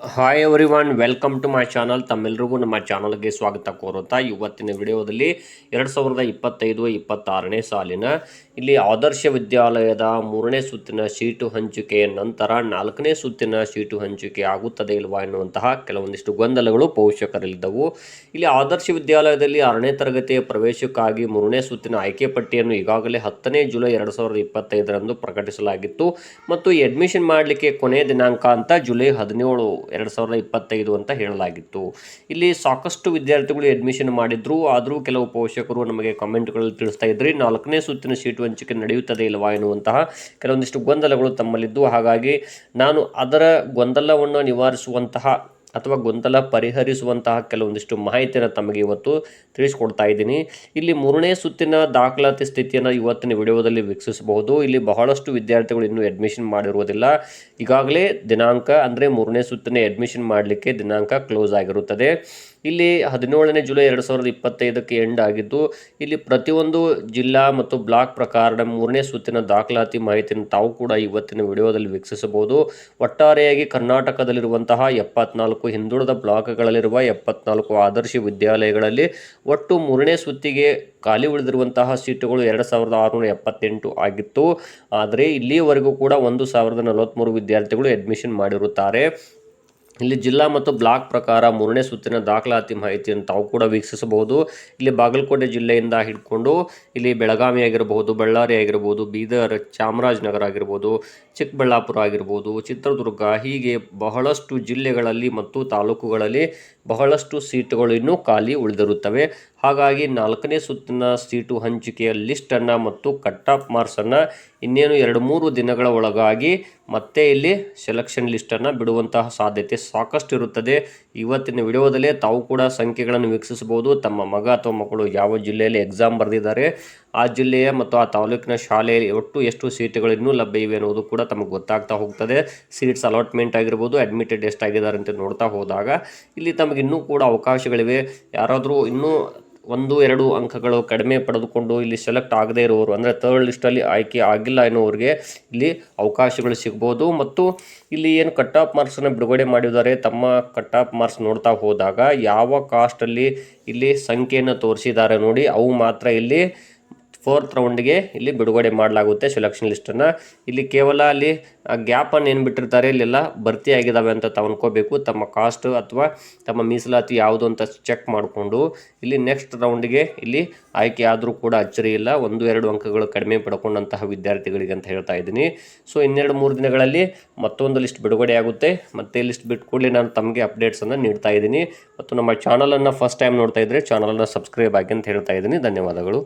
Hi everyone, welcome to my channel. ತಮ್ಮೆಲ್ಲರಿಗೂ ನಮ್ಮ ಚಾನಲ್ಗೆ ಸ್ವಾಗತ ಕೋರುತ್ತಾ ಇವತ್ತಿನ ವಿಡಿಯೋದಲ್ಲಿ 2025-26ನೇ ಸಾಲಿನ ಇಲ್ಲಿ ಆದರ್ಶ ವಿದ್ಯಾಲಯದ 3ನೇ ಸುತ್ತಿನ ಸೀಟು ಹಂಚಿಕೆಯ ನಂತರ 4ನೇ ಸುತ್ತಿನ ಸೀಟು ಹಂಚಿಕೆ ಆಗುತ್ತದೆ ಇಲ್ವಾ ಎನ್ನುವಂತಹ ಕೆಲವೊಂದಿಷ್ಟು ಗೊಂದಲಗಳು ಪೋಷಕರಲ್ಲಿದ್ದವು. ಇಲ್ಲಿ ಆದರ್ಶ ವಿದ್ಯಾಲಯದಲ್ಲಿ 6ನೇ ತರಗತಿಯ ಪ್ರವೇಶಕ್ಕಾಗಿ 3ನೇ ಸುತ್ತಿನ ಆಯ್ಕೆ ಪಟ್ಟಿಯನ್ನು ಈಗಾಗಲೇ 10ನೇ ಜುಲೈ 2025ರಂದು ಪ್ರಕಟಿಸಲಾಗಿತ್ತು ಮತ್ತು ಅಡ್ಮಿಷನ್ ಮಾಡಲಿಕ್ಕೆ ಕೊನೆಯ ದಿನಾಂಕ ಅಂತ ಜುಲೈ 17, 2025 ಅಂತ ಹೇಳಲಾಗಿತ್ತು. ಇಲ್ಲಿ ಸಾಕಷ್ಟು ವಿದ್ಯಾರ್ಥಿಗಳು ಅಡ್ಮಿಷನ್ ಮಾಡಿದ್ರು. ಆದರೂ ಕೆಲವು ಪೋಷಕರು ನಮಗೆ ಕಾಮೆಂಟ್ಗಳಲ್ಲಿ ತಿಳಿಸ್ತಾ ಇದ್ರಿ 4ನೇ ಸುತ್ತಿನ ಸೀಟು ಹಂಚಿಕೆ ನಡೆಯುತ್ತದೆ ಇಲ್ಲವಾ ಎನ್ನುವಂತಹ ಕೆಲವೊಂದಿಷ್ಟು ಗೊಂದಲಗಳು ತಮ್ಮಲ್ಲಿದ್ದು, ಹಾಗಾಗಿ ನಾನು ಅದರ ಗೊಂದಲವನ್ನು ನಿವಾರಿಸುವಂತಹ ಅಥವಾ ಗೊಂದಲ ಪರಿಹರಿಸುವಂತಹ ಕೆಲವೊಂದಿಷ್ಟು ಮಾಹಿತಿಯನ್ನು ತಮಗೆ ಇವತ್ತು ತಿಳಿಸ್ಕೊಡ್ತಾ ಇದ್ದೀನಿ. ಇಲ್ಲಿ 3ನೇ ಸುತ್ತಿನ ದಾಖಲಾತಿ ಸ್ಥಿತಿಯನ್ನು ಇವತ್ತಿನ ವಿಡಿಯೋದಲ್ಲಿ ವೀಕ್ಷಿಸಬಹುದು. ಇಲ್ಲಿ ಬಹಳಷ್ಟು ವಿದ್ಯಾರ್ಥಿಗಳು ಇನ್ನೂ ಅಡ್ಮಿಷನ್ ಮಾಡಿರುವುದಿಲ್ಲ. ಈಗಾಗಲೇ ದಿನಾಂಕ ಅಂದರೆ 3ನೇ ಸುತ್ತಿನ ಅಡ್ಮಿಷನ್ ಮಾಡಲಿಕ್ಕೆ ದಿನಾಂಕ ಕ್ಲೋಸ್ ಆಗಿರುತ್ತದೆ. ಇಲ್ಲಿ 17ನೇ ಜುಲೈ 2025ಕ್ಕೆ ಎಂಡ್ ಆಗಿದ್ದು, ಇಲ್ಲಿ ಪ್ರತಿಯೊಂದು ಜಿಲ್ಲಾ ಮತ್ತು ಬ್ಲಾಕ್ ಪ್ರಕಾರ 3ನೇ ಸುತ್ತಿನ ದಾಖಲಾತಿ ಮಾಹಿತಿಯನ್ನು ತಾವು ಕೂಡ ಇವತ್ತಿನ ವಿಡಿಯೋದಲ್ಲಿ ವೀಕ್ಷಿಸಬಹುದು. ಒಟ್ಟಾರೆಯಾಗಿ ಕರ್ನಾಟಕದಲ್ಲಿರುವಂತಹ 74 ಹಿಂದುಳಿದ ಬ್ಲಾಕ್ಗಳಲ್ಲಿರುವ 74 ಆದರ್ಶ ವಿದ್ಯಾಲಯಗಳಲ್ಲಿ ಒಟ್ಟು 3ನೇ ಸುತ್ತಿಗೆ ಖಾಲಿ ಉಳಿದಿರುವಂತಹ ಸೀಟುಗಳು 2678 ಆಗಿತ್ತು. ಆದರೆ ಇಲ್ಲಿಯವರೆಗೂ ಕೂಡ 1043 ವಿದ್ಯಾರ್ಥಿಗಳು ಅಡ್ಮಿಷನ್ ಮಾಡಿರುತ್ತಾರೆ. ಇಲ್ಲಿ ಜಿಲ್ಲಾ ಮತ್ತು ಬ್ಲಾಕ್ ಪ್ರಕಾರ 3ನೇ ಸುತ್ತಿನ ದಾಖಲಾತಿ ಮಾಹಿತಿಯನ್ನು ತಾವು ಕೂಡ ವೀಕ್ಷಿಸಬಹುದು. ಇಲ್ಲಿ ಬಾಗಲಕೋಟೆ ಜಿಲ್ಲೆಯಿಂದ ಹಿಡ್ಕೊಂಡು ಇಲ್ಲಿ ಬೆಳಗಾವಿ ಆಗಿರಬಹುದು, ಬಳ್ಳಾರಿ ಆಗಿರ್ಬೋದು, ಬೀದರ್, ಚಾಮರಾಜನಗರ ಆಗಿರ್ಬೋದು, ಚಿಕ್ಕಬಳ್ಳಾಪುರ ಆಗಿರ್ಬೋದು, ಚಿತ್ರದುರ್ಗ, ಹೀಗೆ ಬಹಳಷ್ಟು ಜಿಲ್ಲೆಗಳಲ್ಲಿ ಮತ್ತು ತಾಲೂಕುಗಳಲ್ಲಿ ಬಹಳಷ್ಟು ಸೀಟುಗಳು ಇನ್ನೂ ಖಾಲಿ ಉಳಿದಿರುತ್ತವೆ. ಹಾಗಾಗಿ 4ನೇ ಸುತ್ತಿನ ಸೀಟು ಹಂಚಿಕೆಯ ಲಿಸ್ಟನ್ನು ಮತ್ತು ಕಟ್ ಆಫ್ ಮಾರ್ಕ್ಸನ್ನು ಇನ್ನೇನು 2-3 ದಿನಗಳ ಒಳಗಾಗಿ ಮತ್ತೆ ಇಲ್ಲಿ ಸೆಲೆಕ್ಷನ್ ಲಿಸ್ಟನ್ನು ಬಿಡುವಂತಹ ಸಾಧ್ಯತೆ ಸಾಕಷ್ಟು ಇರುತ್ತದೆ. ಇವತ್ತಿನ ವಿಡಿಯೋದಲ್ಲೇ ತಾವು ಕೂಡ ಸಂಖ್ಯೆಗಳನ್ನು ವೀಕ್ಷಿಸಬಹುದು. ತಮ್ಮ ಮಗ ಅಥವಾ ಮಕ್ಕಳು ಯಾವ ಜಿಲ್ಲೆಯಲ್ಲಿ ಎಕ್ಸಾಮ್ ಬರೆದಿದ್ದಾರೆ, ಆ ಜಿಲ್ಲೆಯ ಮತ್ತು ಆ ತಾಲೂಕಿನ ಶಾಲೆಯಲ್ಲಿ ಒಟ್ಟು ಎಷ್ಟು ಸೀಟುಗಳು ಇನ್ನೂ ಲಭ್ಯ ಇವೆ ಅನ್ನೋದು ಕೂಡ ತಮಗೆ ಗೊತ್ತಾಗ್ತಾ ಹೋಗ್ತದೆ. ಸೀಟ್ಸ್ ಅಲಾಟ್ಮೆಂಟ್ ಆಗಿರ್ಬೋದು, ಅಡ್ಮಿಟೆಡ್ ಎಷ್ಟಾಗಿದ್ದಾರೆ ಅಂತ ನೋಡ್ತಾ ಹೋದಾಗ ಇಲ್ಲಿ ತಮಗೆ ಇನ್ನೂ ಕೂಡ ಅವಕಾಶಗಳಿವೆ. ಯಾರಾದರೂ ಇನ್ನೂ 1-2 ಅಂಕಗಳು ಕಡಿಮೆ ಪಡೆದುಕೊಂಡು ಇಲ್ಲಿ ಸೆಲೆಕ್ಟ್ ಆಗದೇ ಇರುವವರು, ಅಂದರೆ ಥರ್ಡ್ ಲಿಸ್ಟಲ್ಲಿ ಆಯ್ಕೆ ಆಗಿಲ್ಲ ಎನ್ನುವರಿಗೆ ಇಲ್ಲಿ ಅವಕಾಶಗಳು ಸಿಗ್ಬೋದು. ಮತ್ತು ಇಲ್ಲಿ ಏನು ಕಟ್ ಆಫ್ ಮಾರ್ಕ್ಸನ್ನು ಬಿಡುಗಡೆ ಮಾಡಿದ್ದಾರೆ, ತಮ್ಮ ಕಟ್ ಆಫ್ ಮಾರ್ಕ್ಸ್ ನೋಡ್ತಾ ಹೋದಾಗ ಯಾವ ಕಾಸ್ಟಲ್ಲಿ ಇಲ್ಲಿ ಸಂಖ್ಯೆಯನ್ನು ತೋರಿಸಿದ್ದಾರೆ ನೋಡಿ, ಅವು ಮಾತ್ರ ಇಲ್ಲಿ 4th ರೌಂಡ್ಗೆ ಇಲ್ಲಿ ಬಿಡುಗಡೆ ಮಾಡಲಾಗುತ್ತೆ ಸೆಲೆಕ್ಷನ್ ಲಿಸ್ಟನ್ನು. ಇಲ್ಲಿ ಕೇವಲ ಅಲ್ಲಿ ಗ್ಯಾಪನ್ನು ಏನು ಬಿಟ್ಟಿರ್ತಾರೆ ಇಲ್ಲೆಲ್ಲ ಭರ್ತಿ ಆಗಿದ್ದಾವೆ ಅಂತ ತಾವು ಅನ್ಕೋಬೇಕು. ತಮ್ಮ ಕಾಸ್ಟ್ ಅಥವಾ ತಮ್ಮ ಮೀಸಲಾತಿ ಯಾವುದು ಅಂತ ಚೆಕ್ ಮಾಡಿಕೊಂಡು ಇಲ್ಲಿ ನೆಕ್ಸ್ಟ್ ರೌಂಡ್ಗೆ ಇಲ್ಲಿ ಆಯ್ಕೆ ಆದರೂ ಕೂಡ ಅಚ್ಚರಿ ಇಲ್ಲ, 1-2 ಅಂಕಗಳು ಕಡಿಮೆ ಪಡ್ಕೊಂಡಂತಹ ವಿದ್ಯಾರ್ಥಿಗಳಿಗೆ ಅಂತ ಹೇಳ್ತಾ ಇದ್ದೀನಿ. ಸೊ 2-3 ದಿನಗಳಲ್ಲಿ ಮತ್ತೊಂದು ಲಿಸ್ಟ್ ಬಿಡುಗಡೆ ಆಗುತ್ತೆ. ಮತ್ತೆ ಲಿಸ್ಟ್ ಬಿಟ್ಕೊಳ್ಳಿ ನಾನು ತಮಗೆ ಅಪ್ಡೇಟ್ಸನ್ನು ನೀಡ್ತಾ ಇದ್ದೀನಿ. ಮತ್ತು ನಮ್ಮ ಚಾನಲನ್ನು ಫಸ್ಟ್ ಟೈಮ್ ನೋಡ್ತಾ ಇದ್ದರೆ ಚಾನಲನ್ನು ಸಬ್ಸ್ಕ್ರೈಬ್ ಆಗಿ ಅಂತ ಹೇಳ್ತಾ ಇದ್ದೀನಿ. ಧನ್ಯವಾದಗಳು.